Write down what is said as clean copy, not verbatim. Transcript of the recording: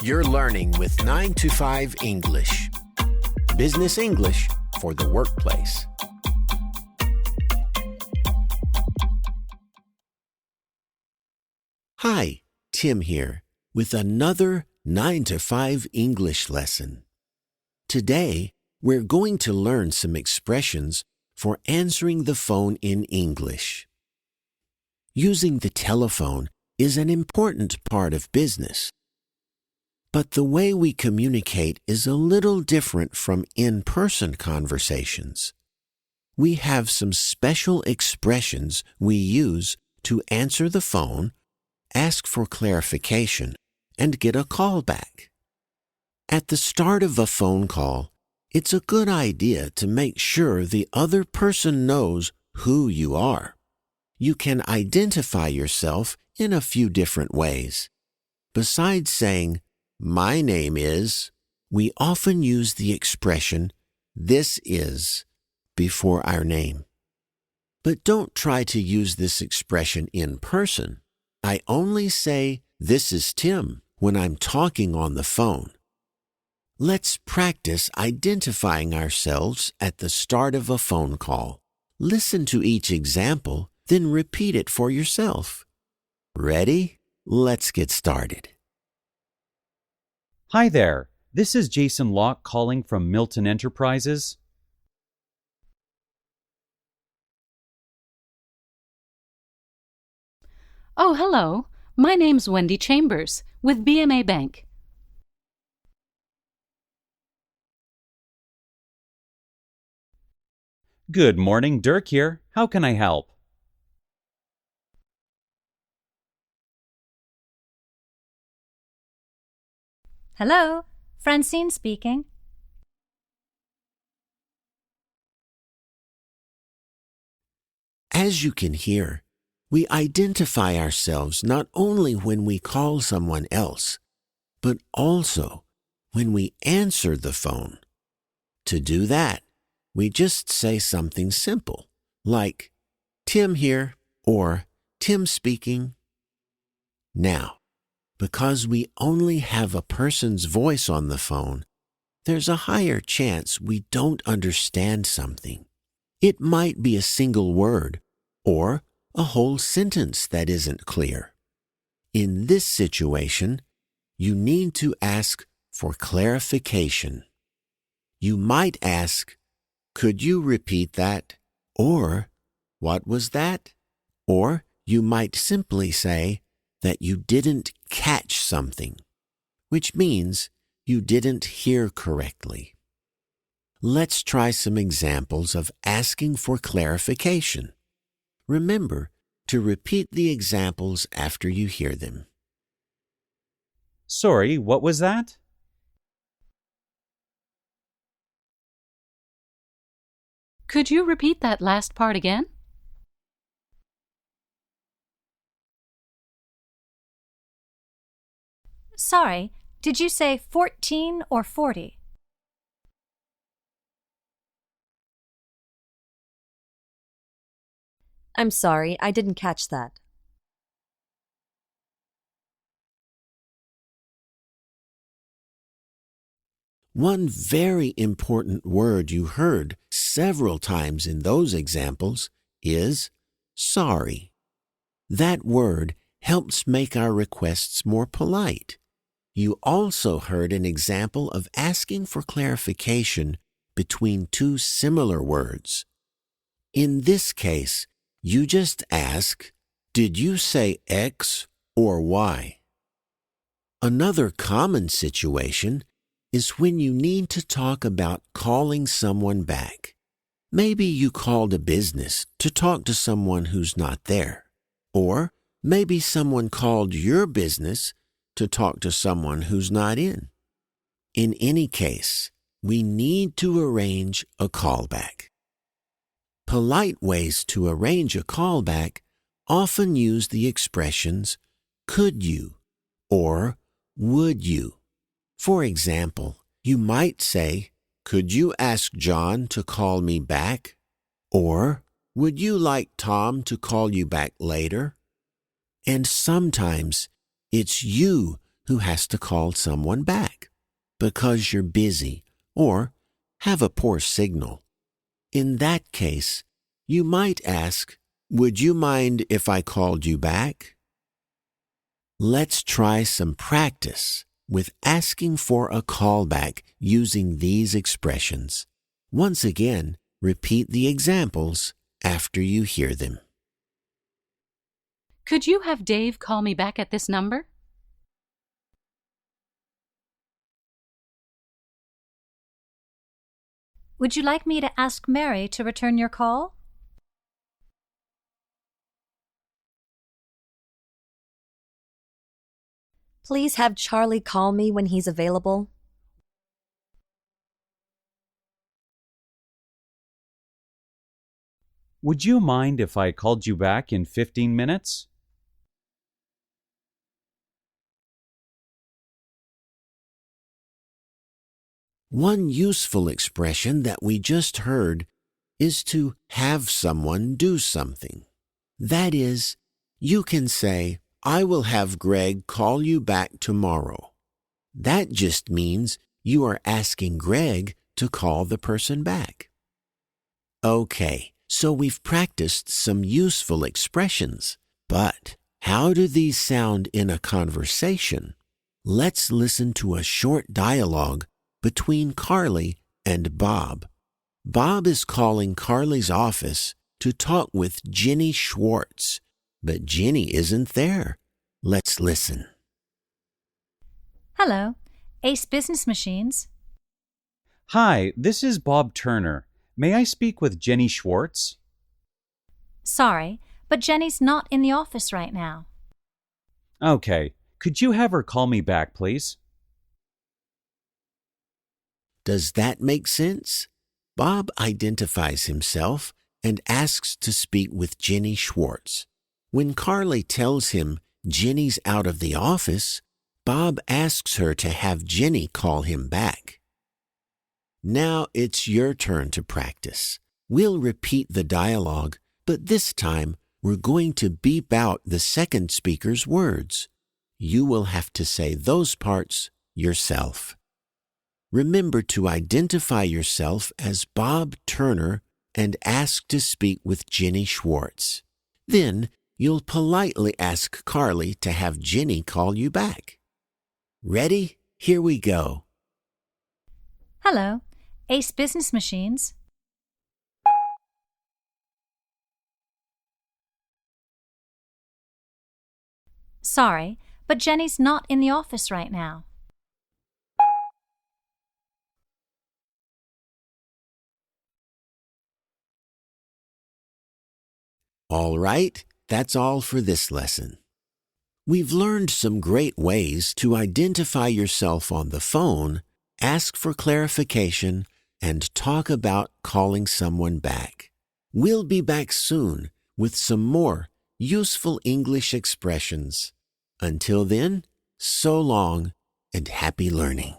You're learning with 925 English. Business English for the workplace. Hi, Tim here with another 925 English lesson. Today, we're going to learn some expressions for answering the phone in English. Using the telephone is an important part of business. But the way we communicate is a little different from in-person conversations. We have some special expressions we use to answer the phone, ask for clarification, and get a call back. At the start of a phone call, it's a good idea to make sure the other person knows who you are. You can identify yourself in a few different ways. Besides saying, "My name is," we often use the expression, "this is," before our name. But don't try to use this expression in person. I only say, "This is Tim," when I'm talking on the phone. Let's practice identifying ourselves at the start of a phone call. Listen to each example, then repeat it for yourself. Ready? Let's get started. Hi there, this is Jason Locke calling from Milton Enterprises. Oh, hello. My name's Wendy Chambers with BMA Bank. Good morning, Dirk here. How can I help? Hello, Francine speaking. As you can hear, we identify ourselves not only when we call someone else, but also when we answer the phone. To do that, we just say something simple, like, "Tim here," or "Tim speaking." Now, because we only have a person's voice on the phone, there's a higher chance we don't understand something. It might be a single word or a whole sentence that isn't clear. In this situation, you need to ask for clarification. You might ask, "Could you repeat that?" Or, "What was that?" Or you might simply say that you didn't catch something, which means you didn't hear correctly. Let's try some examples of asking for clarification. Remember to repeat the examples after you hear them. Sorry, what was that? Could you repeat that last part again? Sorry, did you say 14 or 40? I'm sorry, I didn't catch that. One very important word you heard several times in those examples is sorry. That word helps make our requests more polite. You also heard an example of asking for clarification between two similar words. In this case, you just ask, "Did you say X or Y?" Another common situation is when you need to talk about calling someone back. Maybe you called a business to talk to someone who's not there. Or maybe someone called your business to talk to someone who's not in. In any case, we need to arrange a callback. Polite ways to arrange a callback often use the expressions "could you" or "would you." For example, you might say, "Could you ask John to call me back?" Or, "Would you like Tom to call you back later?" And sometimes it's you who has to call someone back because you're busy or have a poor signal. In that case, you might ask, "Would you mind if I called you back?" Let's try some practice with asking for a callback using these expressions. Once again, repeat the examples after you hear them. Could you have Dave call me back at this number? Would you like me to ask Mary to return your call? Please have Charlie call me when he's available. Would you mind if I called you back in 15 minutes? One useful expression that we just heard is to have someone do something. That is, you can say, "I will have Greg call you back tomorrow." That just means you are asking Greg to call the person back. Okay, so we've practiced some useful expressions, but how do these sound in a conversation? Let's listen to a short dialogue between Carly and Bob. Bob is calling Carly's office to talk with Jenny Schwartz, but Jenny isn't there. Let's listen. Hello, Ace Business Machines. Hi, this is Bob Turner. May I speak with Jenny Schwartz? Sorry, but Jenny's not in the office right now. Okay, could you have her call me back, please? Does that make sense? Bob identifies himself and asks to speak with Jenny Schwartz. When Carly tells him Jenny's out of the office, Bob asks her to have Jenny call him back. Now it's your turn to practice. We'll repeat the dialogue, but this time we're going to beep out the second speaker's words. You will have to say those parts yourself. Remember to identify yourself as Bob Turner and ask to speak with Jenny Schwartz. Then you'll politely ask Carly to have Jenny call you back. Ready? Here we go. Hello, Ace Business Machines. Sorry, but Jenny's not in the office right now. All right, that's all for this lesson. We've learned some great ways to identify yourself on the phone, ask for clarification, and talk about calling someone back. We'll be back soon with some more useful English expressions. Until then, so long and happy learning.